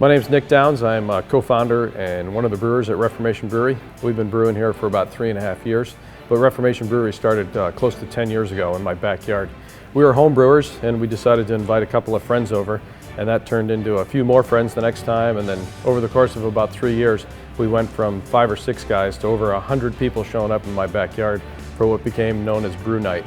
My name's Nick Downs. I'm a co-founder and one of the brewers at Reformation Brewery. We've been brewing here for about 3.5 years, but Reformation Brewery started close to 10 years ago in my backyard. We were home brewers and we decided to invite a couple of friends over, and that turned into a few more friends the next time, and then over the course of about 3 years we went from 5 or 6 guys to over 100 people showing up in my backyard for what became known as Brew Night.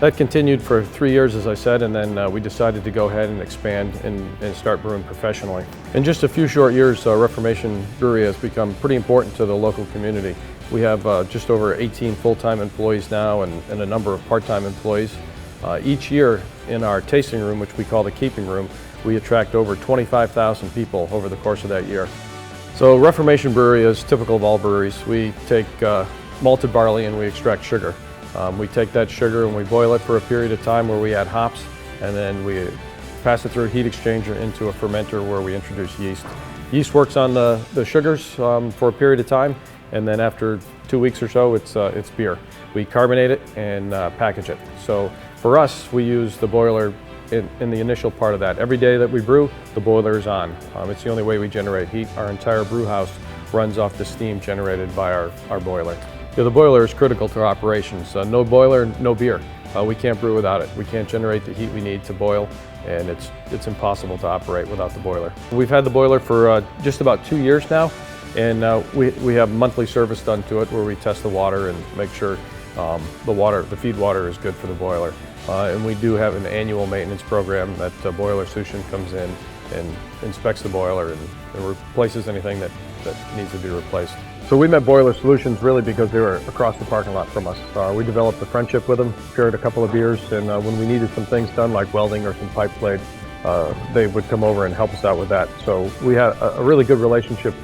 That continued for 3 years, as I said, and then we decided to go ahead and expand and start brewing professionally. In just a few short years, Reformation Brewery has become pretty important to the local community. We have just over 18 full-time employees now and a number of part-time employees. Each year in our tasting room, which we call the keeping room, we attract over 25,000 people over the course of that year. So Reformation Brewery is typical of all breweries. We take malted barley and we extract sugar. We take that sugar and we boil it for a period of time where we add hops, and then we pass it through a heat exchanger into a fermenter where we introduce yeast. Yeast works on the sugars for a period of time, and then after 2 weeks or so it's beer. We carbonate it and package it. So for us, we use the boiler in the initial part of that. Every day that we brew, the boiler is on. It's the only way we generate heat. Our entire brew house runs off the steam generated by our boiler. Yeah, the boiler is critical to our operations. No boiler, no beer. We can't brew without it. We can't generate the heat we need to boil, and it's impossible to operate without the boiler. We've had the boiler for just about 2 years now, and we have monthly service done to it where we test the water and make sure the feed water is good for the boiler. And we do have an annual maintenance program that Boiler Solution comes in and inspects the boiler and replaces anything that needs to be replaced. So we met Boiler Solutions really because they were across the parking lot from us. We developed a friendship with them, shared a couple of beers, and when we needed some things done like welding or some pipe blade, they would come over and help us out with that. So we had a really good relationship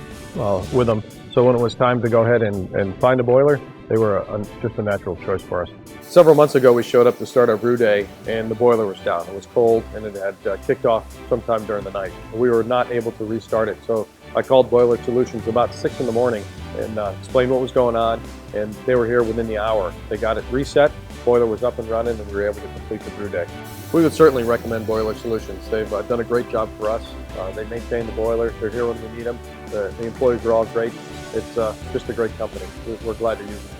with them. So when it was time to go ahead and find a boiler, they were just a natural choice for us. Several months ago we showed up to start our brew day and the boiler was down. It was cold and it had kicked off sometime during the night. We were not able to restart it. So I called Boiler Solutions about 6 in the morning and explained what was going on, and they were here within the hour. They got it reset, boiler was up and running, and we were able to complete the brew day. We would certainly recommend Boiler Solutions. They've done a great job for us. They maintain the boiler, they're here when we need them. The employees are all great. It's just a great company. We're glad to use them.